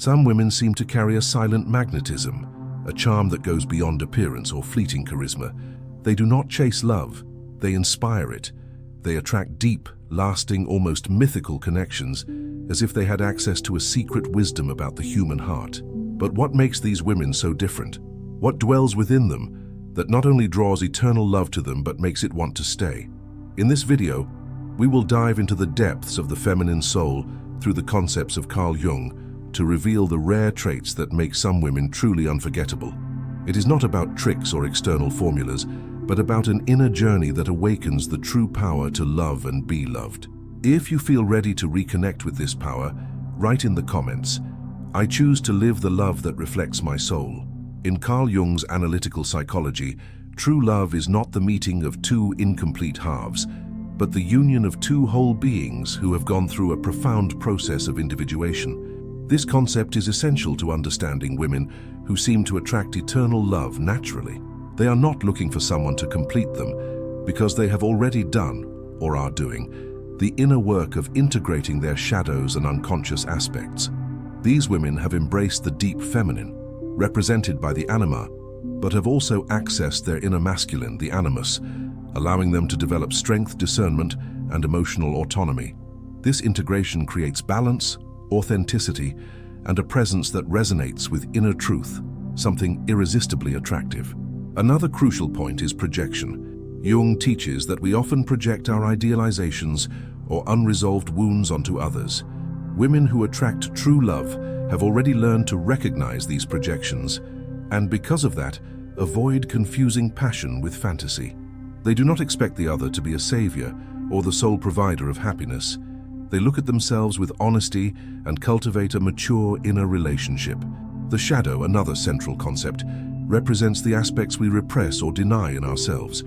Some women seem to carry a silent magnetism, a charm that goes beyond appearance or fleeting charisma. They do not chase love, they inspire it. They attract deep, lasting, almost mythical connections, as if they had access to a secret wisdom about the human heart. But what makes these women so different? What dwells within them that not only draws eternal love to them but makes it want to stay? In this video, we will dive into the depths of the feminine soul through the concepts of Carl Jung to reveal the rare traits that make some women truly unforgettable. It is not about tricks or external formulas, but about an inner journey that awakens the true power to love and be loved. If you feel ready to reconnect with this power, write in the comments, "I choose to live the love that reflects my soul." In Carl Jung's analytical psychology, true love is not the meeting of two incomplete halves, but the union of two whole beings who have gone through a profound process of individuation. This concept is essential to understanding women who seem to attract eternal love naturally. They are not looking for someone to complete them because they have already done, or are doing, the inner work of integrating their shadows and unconscious aspects. These women have embraced the deep feminine, represented by the anima, but have also accessed their inner masculine, the animus, allowing them to develop strength, discernment, and emotional autonomy. This integration creates balance, authenticity, and a presence that resonates with inner truth, something irresistibly attractive. Another crucial point is projection. Jung teaches that we often project our idealizations or unresolved wounds onto others. Women who attract true love have already learned to recognize these projections, and because of that, avoid confusing passion with fantasy. They do not expect the other to be a savior or the sole provider of happiness. They look at themselves with honesty and cultivate a mature inner relationship. The shadow, another central concept, represents the aspects we repress or deny in ourselves.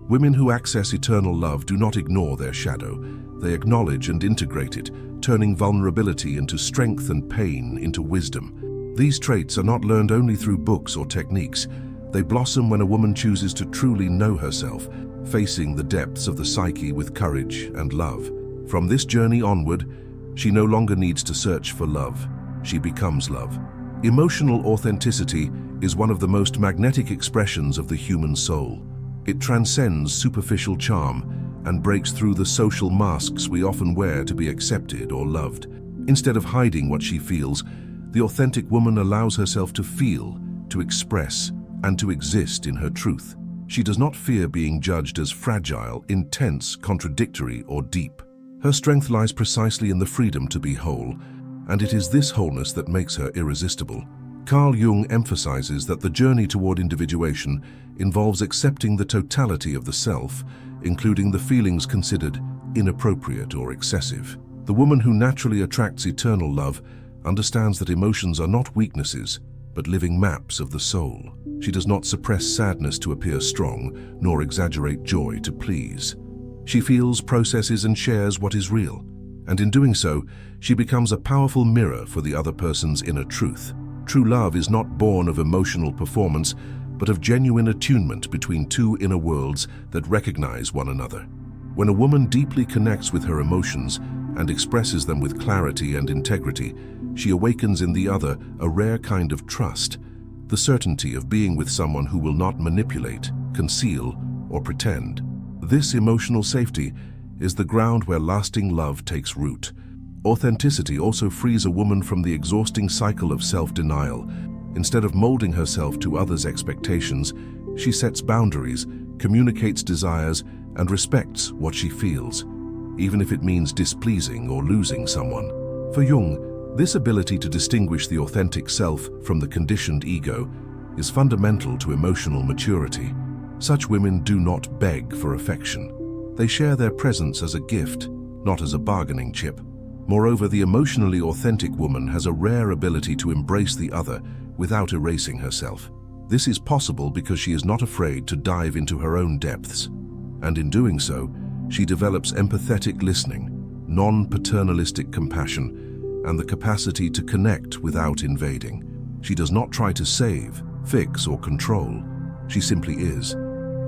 Women who access eternal love do not ignore their shadow. They acknowledge and integrate it, turning vulnerability into strength and pain into wisdom. These traits are not learned only through books or techniques. They blossom when a woman chooses to truly know herself, facing the depths of the psyche with courage and love. From this journey onward, she no longer needs to search for love. She becomes love. Emotional authenticity is one of the most magnetic expressions of the human soul. It transcends superficial charm and breaks through the social masks we often wear to be accepted or loved. Instead of hiding what she feels, the authentic woman allows herself to feel, to express, and to exist in her truth. She does not fear being judged as fragile, intense, contradictory, or deep. Her strength lies precisely in the freedom to be whole, and it is this wholeness that makes her irresistible. Carl Jung emphasizes that the journey toward individuation involves accepting the totality of the self, including the feelings considered inappropriate or excessive. The woman who naturally attracts eternal love understands that emotions are not weaknesses, but living maps of the soul. She does not suppress sadness to appear strong, nor exaggerate joy to please. She feels, processes, and shares what is real, and in doing so, she becomes a powerful mirror for the other person's inner truth. True love is not born of emotional performance, but of genuine attunement between two inner worlds that recognize one another. When a woman deeply connects with her emotions and expresses them with clarity and integrity, she awakens in the other a rare kind of trust, the certainty of being with someone who will not manipulate, conceal, or pretend. This emotional safety is the ground where lasting love takes root. Authenticity also frees a woman from the exhausting cycle of self-denial. Instead of molding herself to others' expectations, she sets boundaries, communicates desires, and respects what she feels, even if it means displeasing or losing someone. For Jung, this ability to distinguish the authentic self from the conditioned ego is fundamental to emotional maturity. Such women do not beg for affection. They share their presence as a gift, not as a bargaining chip. Moreover, the emotionally authentic woman has a rare ability to embrace the other without erasing herself. This is possible because she is not afraid to dive into her own depths. And in doing so, she develops empathetic listening, non-paternalistic compassion, and the capacity to connect without invading. She does not try to save, fix, or control. She simply is,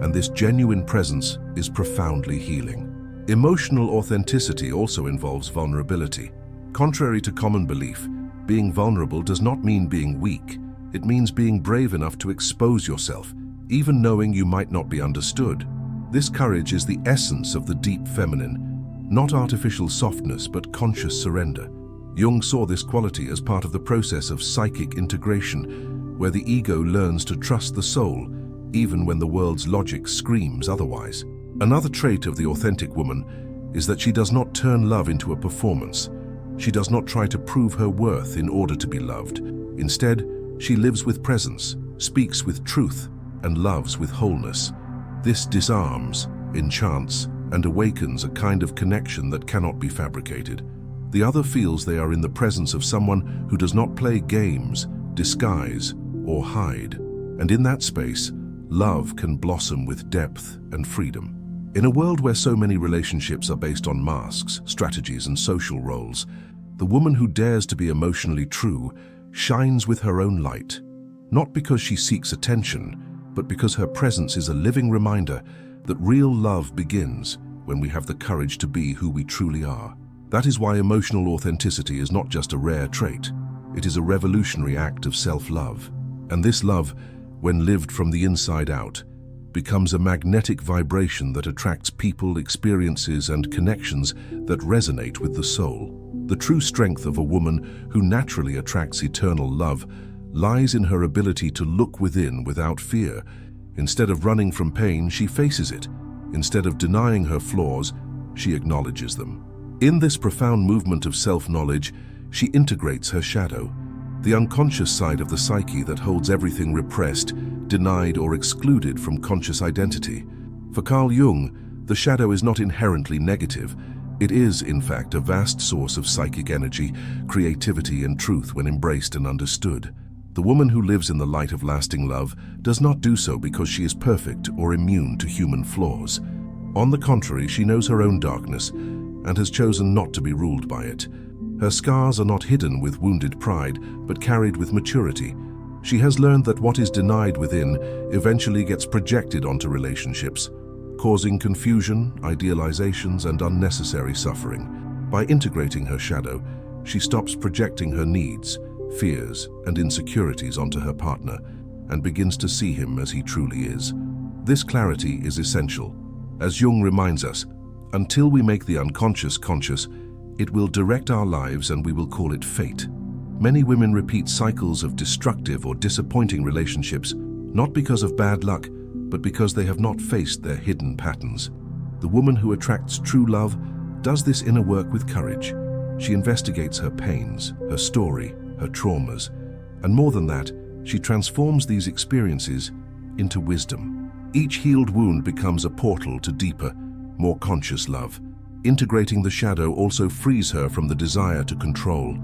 and this genuine presence is profoundly healing. Emotional authenticity also involves vulnerability. Contrary to common belief, Being vulnerable does not mean being weak. It means being brave enough to expose yourself, even knowing you might not be understood. This courage is the essence of the deep feminine, not artificial softness but conscious surrender. Jung saw this quality as part of the process of psychic integration, where the ego learns to trust the soul, even when the world's logic screams otherwise. Another trait of the authentic woman is that she does not turn love into a performance. She does not try to prove her worth in order to be loved. Instead, she lives with presence, speaks with truth, and loves with wholeness. This disarms, enchants, and awakens a kind of connection that cannot be fabricated. The other feels they are in the presence of someone who does not play games, disguise, or hide. And in that space, love can blossom with depth and freedom. In a world where so many relationships are based on masks, strategies, and social roles, the woman who dares to be emotionally true shines with her own light, not because she seeks attention, but because her presence is a living reminder that real love begins when we have the courage to be who we truly are. That is why emotional authenticity is not just a rare trait. It is a revolutionary act of self-love. And this love, when lived from the inside out, becomes a magnetic vibration that attracts people, experiences, and connections that resonate with the soul. The true strength of a woman who naturally attracts eternal love lies in her ability to look within without fear. Instead of running from pain, she faces it. Instead of denying her flaws, she acknowledges them. In this profound movement of self-knowledge, she integrates her shadow, the unconscious side of the psyche that holds everything repressed, denied, or excluded from conscious identity. For Carl Jung, the shadow is not inherently negative. It is, in fact, a vast source of psychic energy, creativity, and truth when embraced and understood. The woman who lives in the light of lasting love does not do so because she is perfect or immune to human flaws. On the contrary, she knows her own darkness and has chosen not to be ruled by it. Her scars are not hidden with wounded pride, but carried with maturity. She has learned that what is denied within eventually gets projected onto relationships, causing confusion, idealizations, and unnecessary suffering. By integrating her shadow, she stops projecting her needs, fears, and insecurities onto her partner and begins to see him as he truly is. This clarity is essential. As Jung reminds us, until we make the unconscious conscious, it will direct our lives and we will call it fate. Many women repeat cycles of destructive or disappointing relationships, not because of bad luck, but because they have not faced their hidden patterns. The woman who attracts true love does this inner work with courage. She investigates her pains, her story, her traumas, and more than that, she transforms these experiences into wisdom. Each healed wound becomes a portal to deeper, more conscious love. Integrating the shadow also frees her from the desire to control.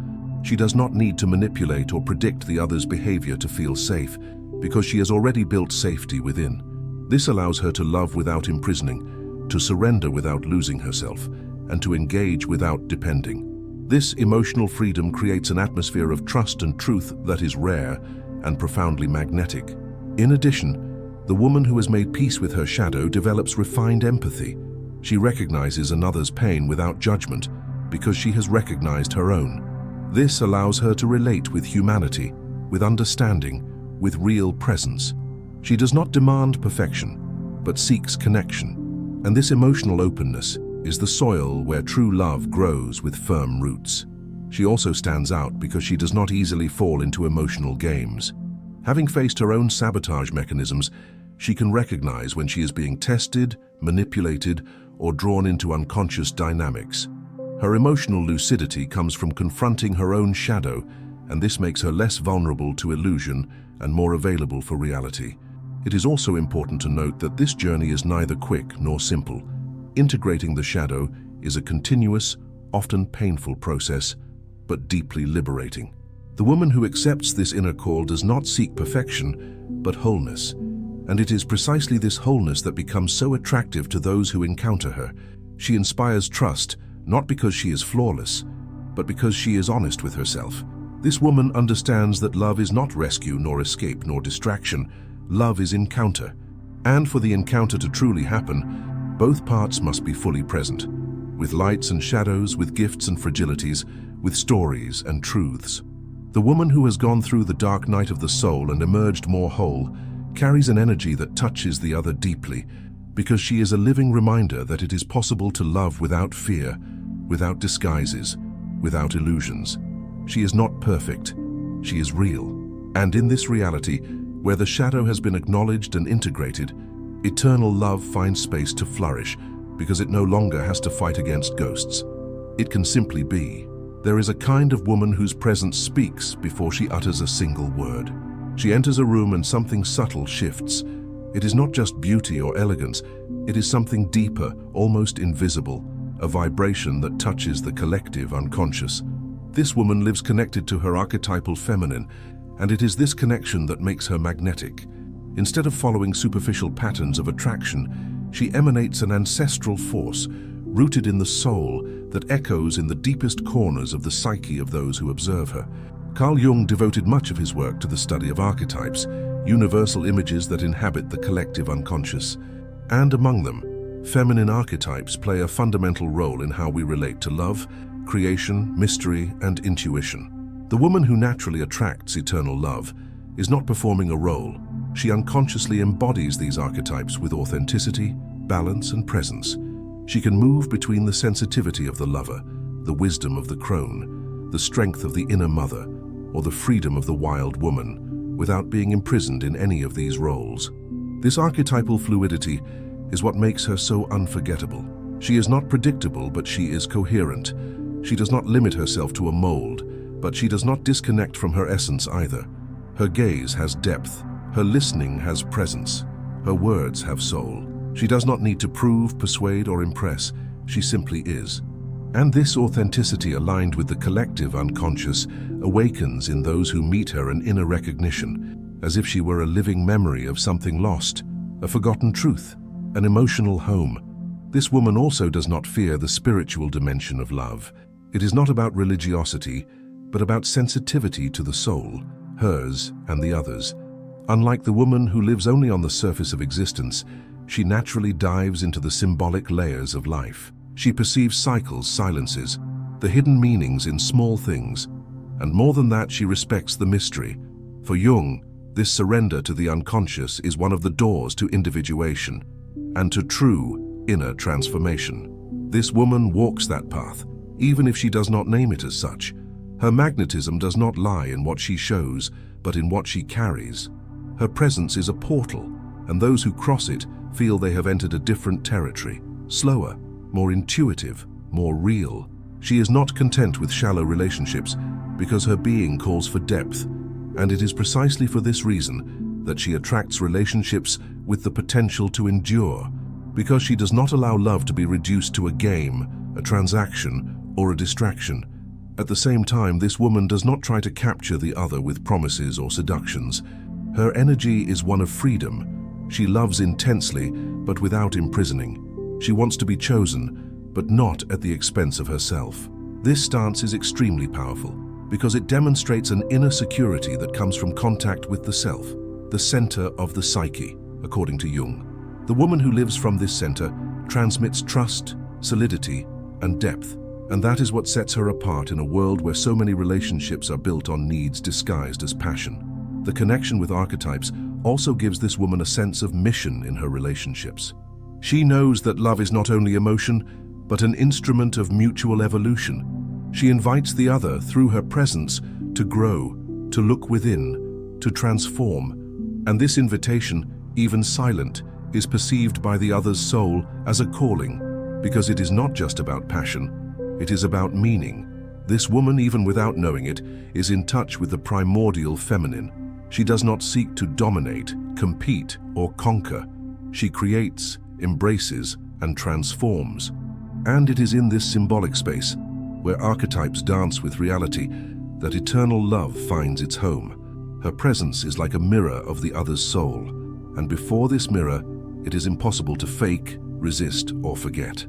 She does not need to manipulate or predict the other's behavior to feel safe, because she has already built safety within. This allows her to love without imprisoning, to surrender without losing herself, and to engage without depending. This emotional freedom creates an atmosphere of trust and truth that is rare and profoundly magnetic. In addition, the woman who has made peace with her shadow develops refined empathy. She recognizes another's pain without judgment because she has recognized her own. This allows her to relate with humanity, with understanding, with real presence. She does not demand perfection, but seeks connection. And this emotional openness is the soil where true love grows with firm roots. She also stands out because she does not easily fall into emotional games. Having faced her own sabotage mechanisms, she can recognize when she is being tested, manipulated, or drawn into unconscious dynamics. Her emotional lucidity comes from confronting her own shadow, and this makes her less vulnerable to illusion and more available for reality. It is also important to note that this journey is neither quick nor simple. Integrating the shadow is a continuous, often painful process, but deeply liberating. The woman who accepts this inner call does not seek perfection, but wholeness. And it is precisely this wholeness that becomes so attractive to those who encounter her. She inspires trust, not because she is flawless, but because she is honest with herself. This woman understands that love is not rescue, nor escape, nor distraction. Love is encounter. And for the encounter to truly happen, both parts must be fully present, with lights and shadows, with gifts and fragilities, with stories and truths. The woman who has gone through the dark night of the soul and emerged more whole carries an energy that touches the other deeply, because she is a living reminder that it is possible to love without fear, without disguises, without illusions. She is not perfect, she is real. And in this reality, where the shadow has been acknowledged and integrated, eternal love finds space to flourish, because it no longer has to fight against ghosts. It can simply be. There is a kind of woman whose presence speaks before she utters a single word. She enters a room and something subtle shifts. It is not just beauty or elegance, it is something deeper, almost invisible, a vibration that touches the collective unconscious. This woman lives connected to her archetypal feminine, and it is this connection that makes her magnetic. Instead of following superficial patterns of attraction, she emanates an ancestral force, rooted in the soul, that echoes in the deepest corners of the psyche of those who observe her. Carl Jung devoted much of his work to the study of archetypes, universal images that inhabit the collective unconscious. And among them, feminine archetypes play a fundamental role in how we relate to love, creation, mystery, and intuition. The woman who naturally attracts eternal love is not performing a role. She unconsciously embodies these archetypes with authenticity, balance, and presence. She can move between the sensitivity of the lover, the wisdom of the crone, the strength of the inner mother, or the freedom of the wild woman, without being imprisoned in any of these roles. This archetypal fluidity is what makes her so unforgettable. She is not predictable, but she is coherent. She does not limit herself to a mold, but she does not disconnect from her essence either. Her gaze has depth, her listening has presence, her words have soul. She does not need to prove, persuade, or impress. She simply is. And this authenticity, aligned with the collective unconscious, awakens in those who meet her an inner recognition, as if she were a living memory of something lost, a forgotten truth, an emotional home. This woman also does not fear the spiritual dimension of love. It is not about religiosity, but about sensitivity to the soul, hers and the others. Unlike the woman who lives only on the surface of existence, she naturally dives into the symbolic layers of life. She perceives cycles, silences, the hidden meanings in small things, and more than that, she respects the mystery. For Jung, this surrender to the unconscious is one of the doors to individuation and to true inner transformation. This woman walks that path, even if she does not name it as such. Her magnetism does not lie in what she shows, but in what she carries. Her presence is a portal, and those who cross it feel they have entered a different territory, slower, more intuitive, more real. She is not content with shallow relationships because her being calls for depth, and it is precisely for this reason that she attracts relationships with the potential to endure, because she does not allow love to be reduced to a game, a transaction, or a distraction. At the same time, this woman does not try to capture the other with promises or seductions. Her energy is one of freedom. She loves intensely, but without imprisoning. She wants to be chosen, but not at the expense of herself. This stance is extremely powerful because it demonstrates an inner security that comes from contact with the self, the center of the psyche, according to Jung. The woman who lives from this center transmits trust, solidity, and depth, and that is what sets her apart in a world where so many relationships are built on needs disguised as passion. The connection with archetypes also gives this woman a sense of mission in her relationships. She knows that love is not only emotion, but an instrument of mutual evolution. She invites the other through her presence to grow, to look within, to transform. And this invitation, even silent, is perceived by the other's soul as a calling, because it is not just about passion, it is about meaning. This woman, even without knowing it, is in touch with the primordial feminine. She does not seek to dominate, compete, or conquer. She creates, embraces, and transforms. And it is in this symbolic space, where archetypes dance with reality, that eternal love finds its home. Her presence is like a mirror of the other's soul, and before this mirror, it is impossible to fake, resist, or forget.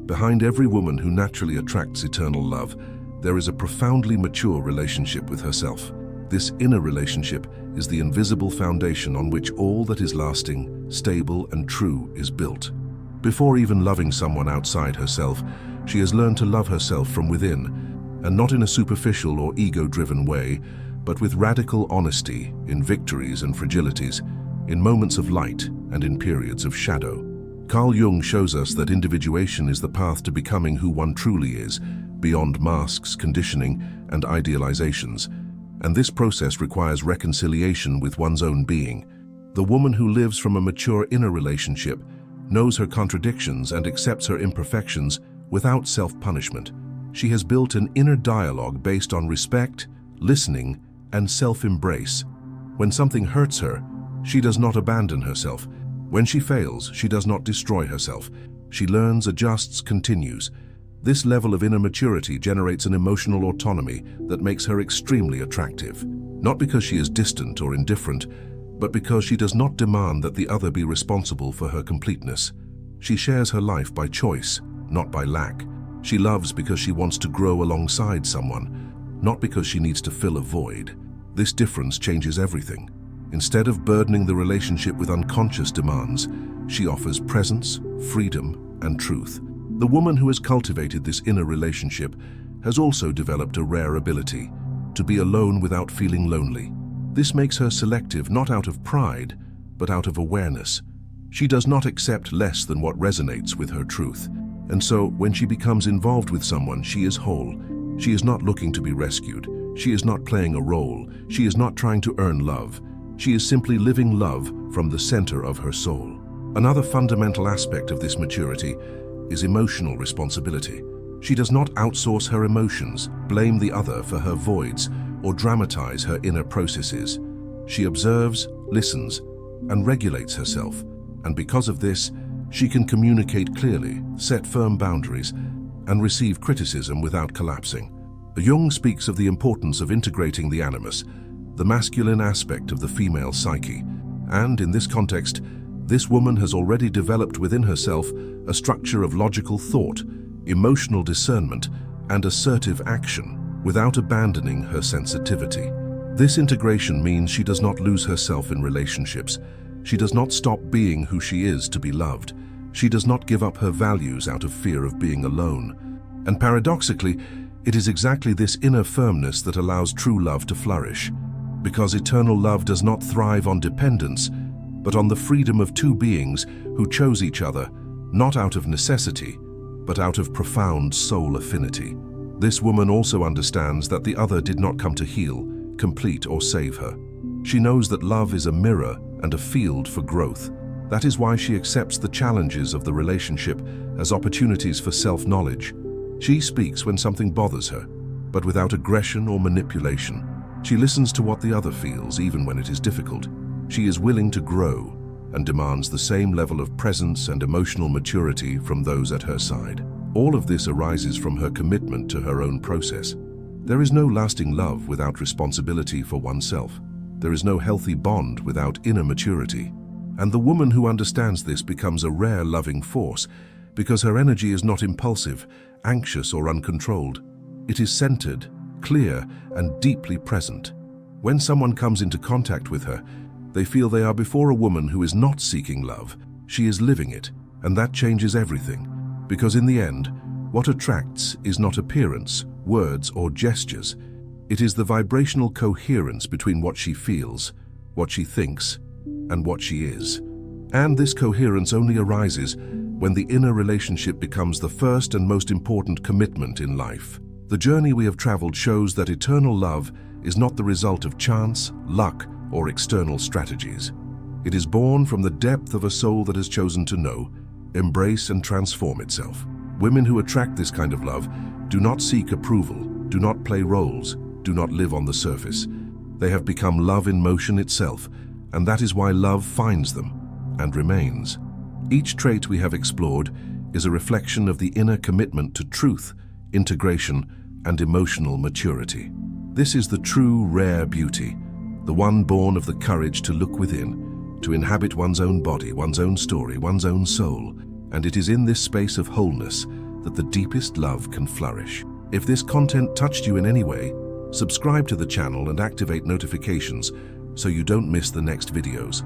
Behind every woman who naturally attracts eternal love, there is a profoundly mature relationship with herself. This inner relationship is the invisible foundation on which all that is lasting, stable, and true is built. Before even loving someone outside herself, she has learned to love herself from within, and not in a superficial or ego-driven way, but with radical honesty in victories and fragilities, in moments of light and in periods of shadow. Carl Jung shows us that individuation is the path to becoming who one truly is, beyond masks, conditioning, and idealizations. And this process requires reconciliation with one's own being. The woman who lives from a mature inner relationship knows her contradictions and accepts her imperfections without self-punishment. She has built an inner dialogue based on respect, listening, and self-embrace. When something hurts her, she does not abandon herself. When she fails, she does not destroy herself. She learns, adjusts, continues. This level of inner maturity generates an emotional autonomy that makes her extremely attractive. Not because she is distant or indifferent, but because she does not demand that the other be responsible for her completeness. She shares her life by choice, not by lack. She loves because she wants to grow alongside someone, not because she needs to fill a void. This difference changes everything. Instead of burdening the relationship with unconscious demands, she offers presence, freedom, and truth. The woman who has cultivated this inner relationship has also developed a rare ability to be alone without feeling lonely. This makes her selective not out of pride, but out of awareness. She does not accept less than what resonates with her truth. And so, when she becomes involved with someone, she is whole. She is not looking to be rescued. She is not playing a role. She is not trying to earn love. She is simply living love from the center of her soul. Another fundamental aspect of this maturity is emotional responsibility. She does not outsource her emotions, blame the other for her voids, or dramatize her inner processes. She observes, listens, and regulates herself. And because of this, she can communicate clearly, set firm boundaries, and receive criticism without collapsing. Jung speaks of the importance of integrating the animus, the masculine aspect of the female psyche. And in this context, this woman has already developed within herself a structure of logical thought, emotional discernment, and assertive action, without abandoning her sensitivity. This integration means she does not lose herself in relationships. She does not stop being who she is to be loved. She does not give up her values out of fear of being alone. And paradoxically, it is exactly this inner firmness that allows true love to flourish. Because eternal love does not thrive on dependence, but on the freedom of two beings who chose each other, not out of necessity, but out of profound soul affinity. This woman also understands that the other did not come to heal, complete, or save her. She knows that love is a mirror and a field for growth. That is why she accepts the challenges of the relationship as opportunities for self-knowledge. She speaks when something bothers her, but without aggression or manipulation. She listens to what the other feels, even when it is difficult. She is willing to grow and demands the same level of presence and emotional maturity from those at her side. All of this arises from her commitment to her own process. There is no lasting love without responsibility for oneself. There is no healthy bond without inner maturity. And the woman who understands this becomes a rare loving force because her energy is not impulsive, anxious, or uncontrolled. It is centered, clear, and deeply present. When someone comes into contact with her, they feel they are before a woman who is not seeking love. She is living it, and that changes everything. Because in the end, what attracts is not appearance, words, or gestures. It is the vibrational coherence between what she feels, what she thinks, and what she is. And this coherence only arises when the inner relationship becomes the first and most important commitment in life. The journey we have traveled shows that eternal love is not the result of chance, luck, or external strategies. It is born from the depth of a soul that has chosen to know, embrace, and transform itself. Women who attract this kind of love do not seek approval, do not play roles, do not live on the surface. They have become love in motion itself, and that is why love finds them and remains. Each trait we have explored is a reflection of the inner commitment to truth, integration, and emotional maturity. This is the true rare beauty, the one born of the courage to look within, to inhabit one's own body, one's own story, one's own soul. And it is in this space of wholeness that the deepest love can flourish. If this content touched you in any way, subscribe to the channel and activate notifications so you don't miss the next videos.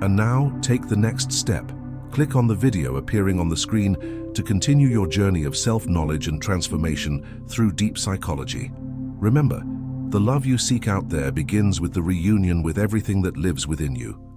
And now, take the next step. Click on the video appearing on the screen to continue your journey of self-knowledge and transformation through deep psychology. Remember, The love you seek out there begins with the reunion with everything that lives within you.